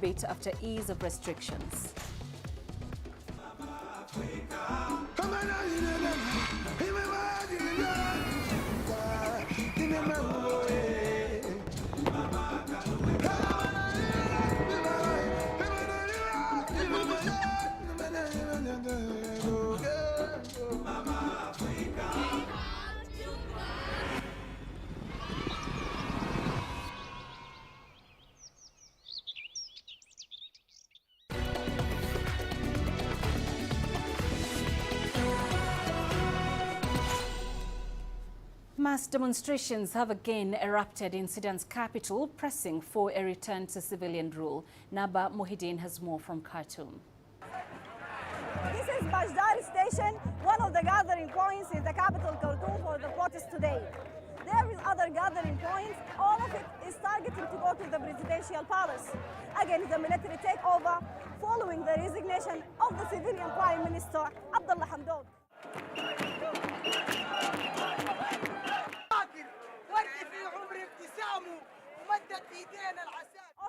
bit after ease of restrictions. Mass demonstrations have again erupted in Sudan's capital, pressing for a return to civilian rule. Naba Mohideen has more from Khartoum. This is Bajdar Station, one of the gathering points in the capital Khartoum for the protest today. There is other gathering points, all of it is targeting to go to the presidential palace. Again, the military takeover following the resignation of the civilian Prime Minister Abdullah Hamdok.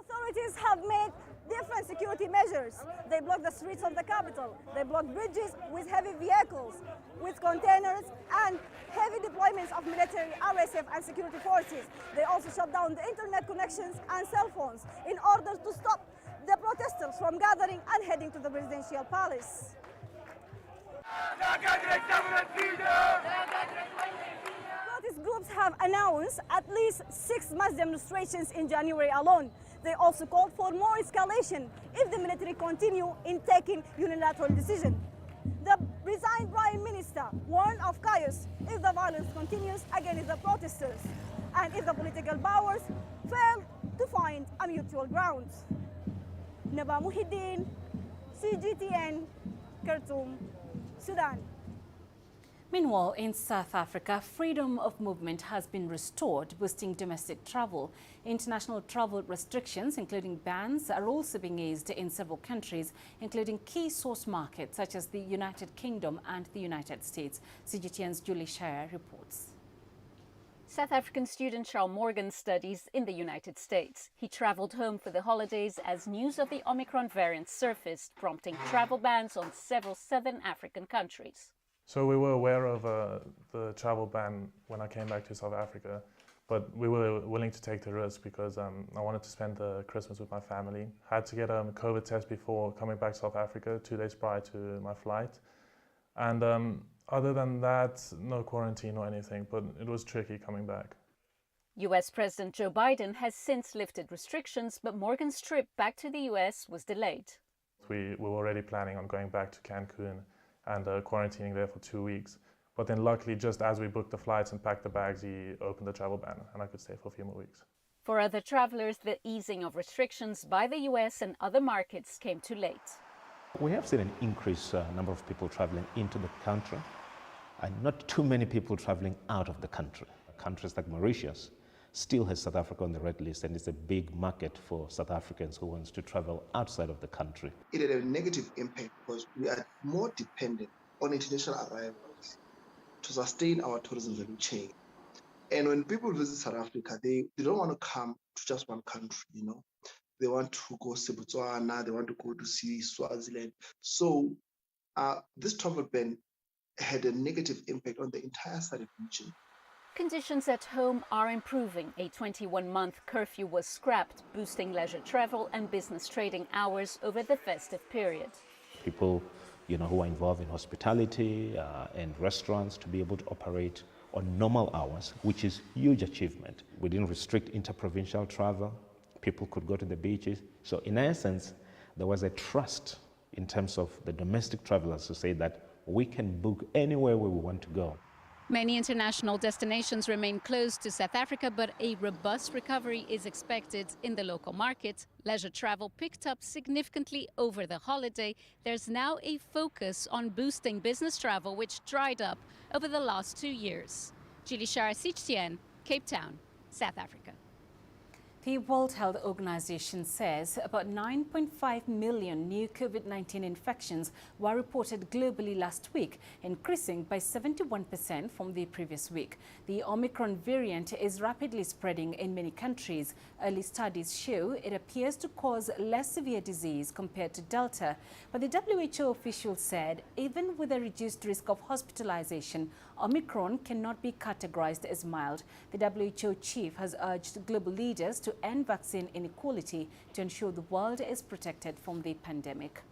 Authorities have made different security measures. They block the streets of the capital. They block bridges with heavy vehicles, with containers, and heavy deployments of military, RSF, and security forces. They also shut down the internet connections and cell phones in order to stop the protesters from gathering and heading to the presidential palace. Protest groups have announced at least 6 mass demonstrations in January alone. They also called for more escalation if the military continue in taking unilateral decisions. The resigned Prime Minister warned of chaos if the violence continues against the protesters and if the political powers fail to find a mutual ground. Naba Mohideen, CGTN, Khartoum, Sudan. Meanwhile, in South Africa, freedom of movement has been restored, boosting domestic travel. International travel restrictions, including bans, are also being eased in several countries, including key source markets such as the United Kingdom and the United States. CGTN's Julie Shire reports. South African student Charles Morgan studies in the United States. He traveled home for the holidays as news of the Omicron variant surfaced, prompting travel bans on several Southern African countries. So we were aware of the travel ban when I came back to South Africa, but we were willing to take the risk because I wanted to spend the Christmas with my family. I had to get a COVID test before coming back to South Africa, 2 days prior to my flight. And other than that, no quarantine or anything, but it was tricky coming back. US President Joe Biden has since lifted restrictions, but Morgan's trip back to the US was delayed. We were already planning on going back to Cancun and quarantining there for 2 weeks. But then luckily, just as we booked the flights and packed the bags, he opened the travel ban and I could stay for a few more weeks. For other travelers, the easing of restrictions by the US and other markets came too late. We have seen an increased number of people traveling into the country and not too many people traveling out of the country. Countries like Mauritius still has South Africa on the red list, and it's a big market for South Africans who wants to travel outside of the country. It had a negative impact because we are more dependent on international arrivals to sustain our tourism value chain. And when people visit South Africa, they don't want to come to just one country, you know. They want to go to Botswana, they want to go to see Swaziland. So this travel ban had a negative impact on the entire SADC region. Conditions at home are improving. A 21-month curfew was scrapped, boosting leisure travel and business trading hours over the festive period. People, who are involved in hospitality and restaurants to be able to operate on normal hours, which is a huge achievement. We didn't restrict interprovincial travel. People could go to the beaches. So in essence, there was a trust in terms of the domestic travelers to say that we can book anywhere where we want to go. Many international destinations remain closed to South Africa, but a robust recovery is expected in the local market. Leisure travel picked up significantly over the holiday. There's now a focus on boosting business travel, which dried up over the last 2 years. Julie Shara, CGTN, Cape Town, South Africa. The World Health Organization says about 9.5 million new COVID-19 infections were reported globally last week, increasing by 71% from the previous week. The Omicron variant is rapidly spreading in many countries. Early studies show it appears to cause less severe disease compared to Delta. But the WHO official said even with a reduced risk of hospitalization, Omicron cannot be categorized as mild. The WHO chief has urged global leaders to end vaccine inequality to ensure the world is protected from the pandemic.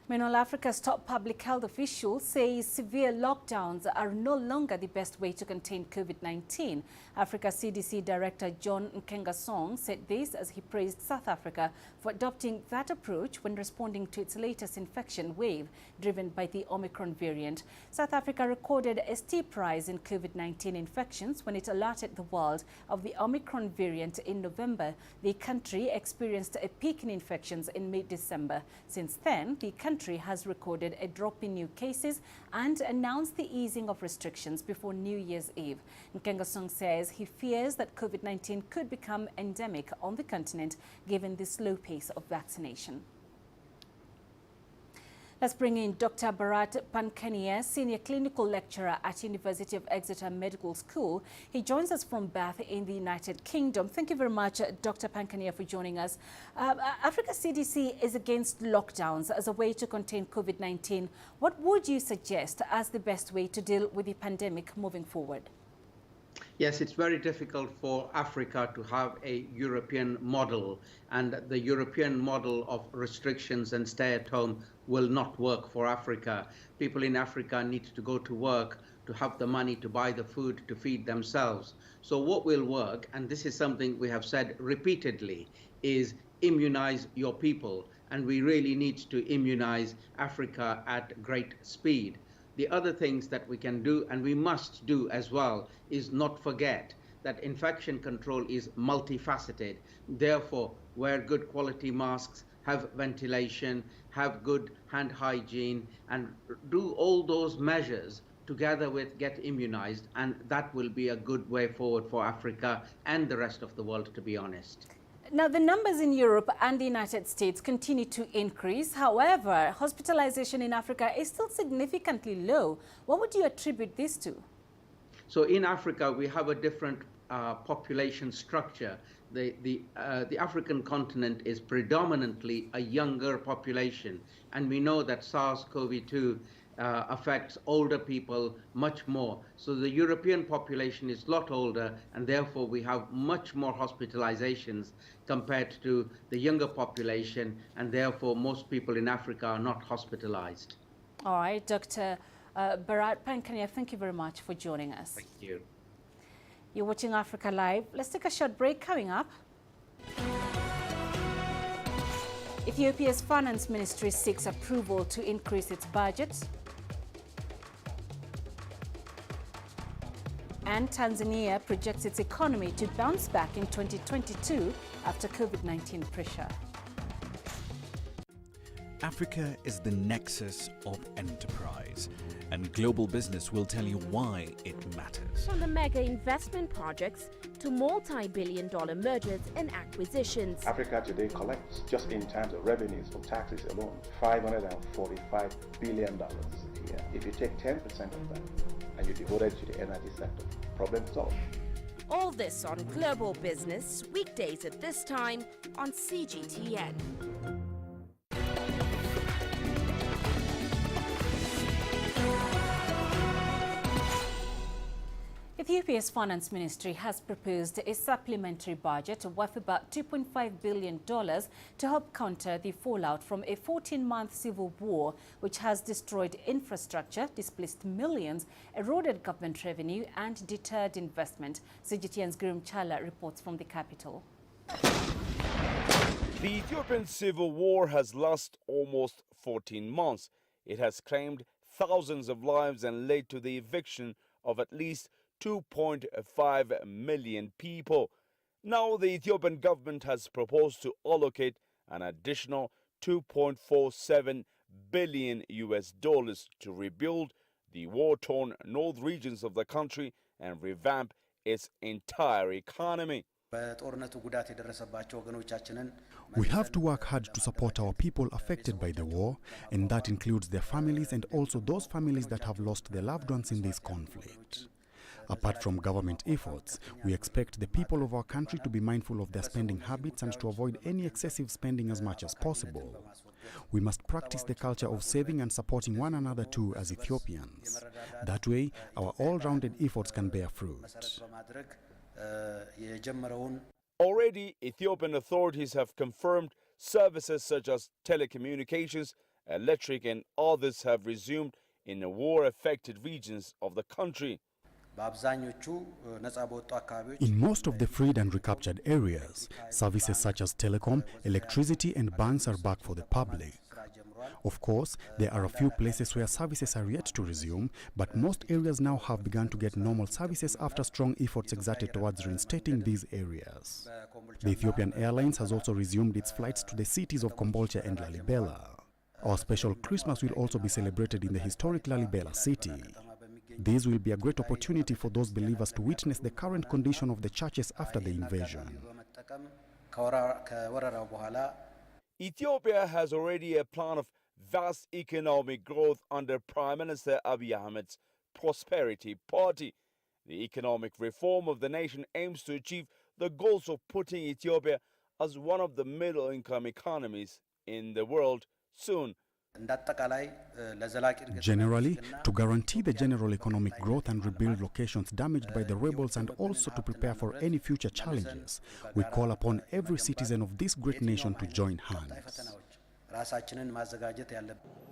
Meanwhile, Africa's top public health officials say severe lockdowns are no longer the best way to contain COVID-19. Africa CDC Director John Nkengasong said this as he praised South Africa for adopting that approach when responding to its latest infection wave driven by the Omicron variant. South Africa recorded a steep rise in COVID-19 infections when it alerted the world of the Omicron variant in November. The country experienced a peak in infections in mid-December. Since then, the country has recorded a drop in new cases and announced the easing of restrictions before New Year's Eve. Nkengasong says he fears that COVID-19 could become endemic on the continent given the slow pace of vaccination. Let's bring in Dr. Bharat Pankania, Senior Clinical Lecturer at University of Exeter Medical School. He joins us from Bath in the United Kingdom. Thank you very much, Dr. Pankania, for joining us. Africa CDC is against lockdowns as a way to contain COVID-19. What would you suggest as the best way to deal with the pandemic moving forward? Yes, it's very difficult for Africa to have a European model, and the European model of restrictions and stay at home will not work for Africa. People in Africa need to go to work to have the money to buy the food to feed themselves. So what will work, and this is something we have said repeatedly, is immunize your people. And we really need to immunize Africa at great speed. The other things that we can do, and we must do as well, is not forget that infection control is multifaceted. Therefore, wear good quality masks, have ventilation, have good hand hygiene, and do all those measures together with get immunized, and that will be a good way forward for Africa and the rest of the world, to be honest. Now, the numbers in Europe and the United States continue to increase. However, hospitalization in Africa is still significantly low. What would you attribute this to? So in Africa, we have a different population structure. The African continent is predominantly a younger population, and we know that SARS-CoV-2 affects older people much more. So the European population is a lot older, and therefore we have much more hospitalizations compared to the younger population, and therefore most people in Africa are not hospitalized. All right, Dr. Bharat Pankania, thank you very much for joining us. Thank you. You're watching Africa Live. Let's take a short break. Coming up, Ethiopia's finance ministry seeks approval to increase its budget. And Tanzania projects its economy to bounce back in 2022 after COVID-19 pressure. Africa is the nexus of enterprise, and global business will tell you why it matters. From the mega investment projects to multi-billion-dollar mergers and acquisitions. Africa today collects, just in terms of revenues from taxes alone, $545 billion a year. If you take 10% of that and you devote it to the energy sector, problem solved. All this on Global Business, weekdays at this time on CGTN. Ethiopia's finance ministry has proposed a supplementary budget worth about $2.5 billion to help counter the fallout from a 14-month civil war, which has destroyed infrastructure, displaced millions, eroded government revenue, and deterred investment. CGTN's Gurum Chala reports from the capital. The Ethiopian civil war has lasted almost 14 months. It has claimed thousands of lives and led to the eviction of at least 2.5 million people. Now the Ethiopian government has proposed to allocate an additional $2.47 billion to rebuild the war-torn north regions of the country and revamp its entire economy. We have to work hard to support our people affected by the war, and that includes their families and also those families that have lost their loved ones in this conflict. Apart from government efforts, we expect the people of our country to be mindful of their spending habits and to avoid any excessive spending as much as possible. We must practice the culture of saving and supporting one another too as Ethiopians. That way, our all-rounded efforts can bear fruit. Already, Ethiopian authorities have confirmed services such as telecommunications, electric and others have resumed in the war-affected regions of the country. In most of the freed and recaptured areas, services such as telecom, electricity and banks are back for the public. Of course, there are a few places where services are yet to resume, but most areas now have begun to get normal services after strong efforts exerted towards reinstating these areas. The Ethiopian Airlines has also resumed its flights to the cities of Kombolcha and Lalibela. Our special Christmas will also be celebrated in the historic Lalibela city. This will be a great opportunity for those believers to witness the current condition of the churches after the invasion. Ethiopia has already a plan of vast economic growth under Prime Minister Abiy Ahmed's Prosperity Party. The economic reform of the nation aims to achieve the goals of putting Ethiopia as one of the middle-income economies in the world soon. Generally, to guarantee the general economic growth and rebuild locations damaged by the rebels and also to prepare for any future challenges, we call upon every citizen of this great nation to join hands.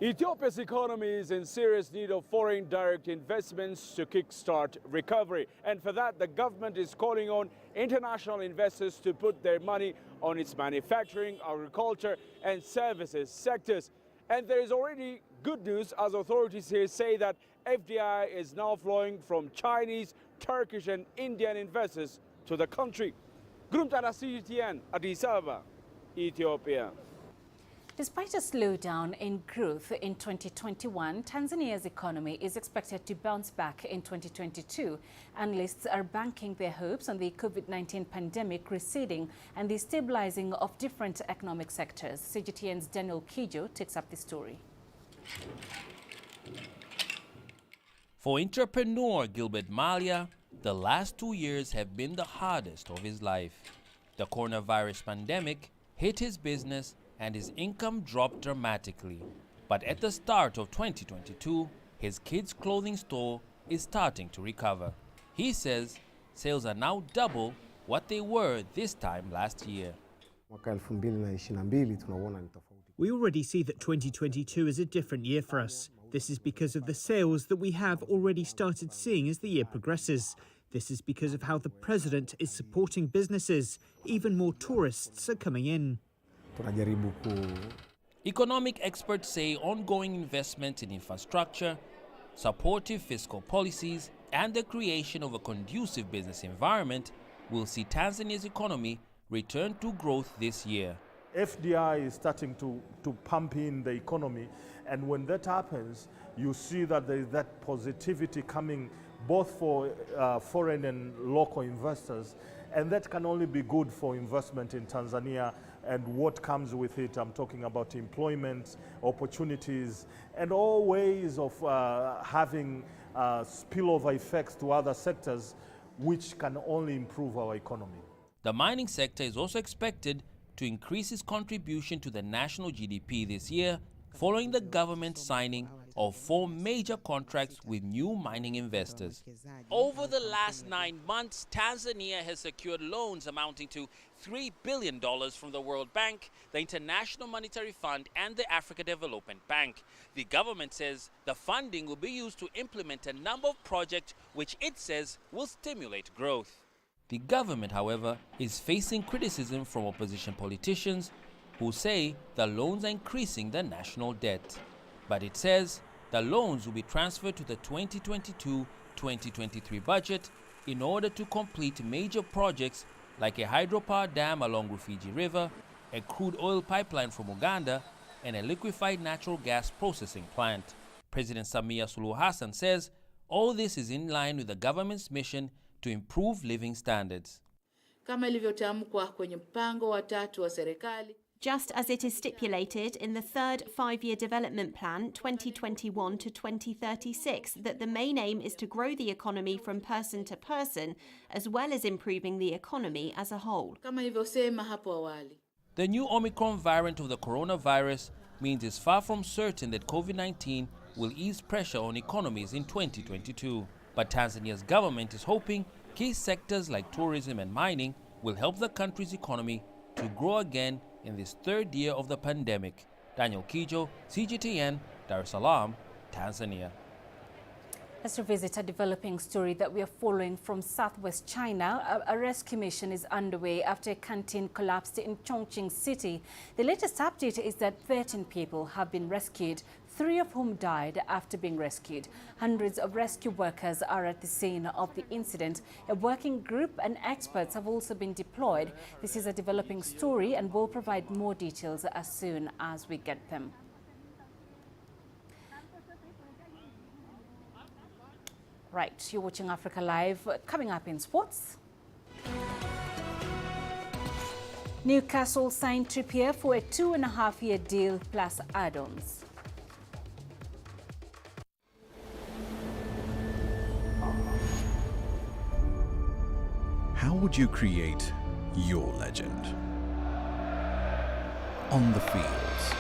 Ethiopia's economy is in serious need of foreign direct investments to kickstart recovery. And for that, the government is calling on international investors to put their money on its manufacturing, agriculture and services sectors. And there is already good news as authorities here say that FDI is now flowing from Chinese, Turkish and Indian investors to the country. Grumtana CGTN, Addis Ababa, Ethiopia. Despite a slowdown in growth in 2021, Tanzania's economy is expected to bounce back in 2022. Analysts are banking their hopes on the COVID-19 pandemic receding and the stabilizing of different economic sectors. CGTN's Daniel Kijo takes up the story. For entrepreneur Gilbert Malia, the last 2 years have been the hardest of his life. The coronavirus pandemic hit his business and his income dropped dramatically. But at the start of 2022, his kids' clothing store is starting to recover. He says sales are now double what they were this time last year. We already see that 2022 is a different year for us. This is because of the sales that we have already started seeing as the year progresses. This is because of how the president is supporting businesses. Even more tourists are coming in. Economic experts say ongoing investment in infrastructure, supportive fiscal policies, and the creation of a conducive business environment will see Tanzania's economy return to growth this year. FDI is starting to pump in the economy, and when that happens, you see that there is that positivity coming both for foreign and local investors, and that can only be good for investment in Tanzania and what comes with it. I'm talking about employment, opportunities, and all ways of having spillover effects to other sectors, which can only improve our economy. The mining sector is also expected to increase its contribution to the national GDP this year, following the government signing of 4 major contracts with new mining investors. Over the last 9 months, Tanzania has secured loans amounting to $3 billion from the World Bank, the International Monetary Fund, and the Africa Development Bank. The government says the funding will be used to implement a number of projects which it says will stimulate growth. The government, however, is facing criticism from opposition politicians who say the loans are increasing the national debt. But it says the loans will be transferred to the 2022-2023 budget in order to complete major projects like a hydropower dam along Rufiji River, a crude oil pipeline from Uganda, and a liquefied natural gas processing plant. President Samia Suluhu Hassan says all this is in line with the government's mission to improve living standards. kama ilivyotamkwa kwenye mpango wa 3 wa serikali. Just as it is stipulated in the third 5-year development plan 2021 to 2036, that the main aim is to grow the economy from person to person, as well as improving the economy as a whole. Kama nilivyosema hapo awali. The new Omicron variant of the coronavirus means it's far from certain that COVID-19 will ease pressure on economies in 2022. But Tanzania's government is hoping key sectors like tourism and mining will help the country's economy to grow again in this third year of the pandemic. Daniel Kijo, CGTN, Dar es Salaam, Tanzania. Let's revisit a developing story that we are following from southwest China. A rescue mission is underway after a canteen collapsed in Chongqing City. The latest update is that 13 people have been rescued, 3 of whom died after being rescued. Hundreds of rescue workers are at the scene of the incident. A working group and experts have also been deployed. This is a developing story and we'll provide more details as soon as we get them. Right, you're watching Africa Live. Coming up in sports. Newcastle signed Trippier for a 2.5-year deal plus add-ons. How would you create your legend? On the fields,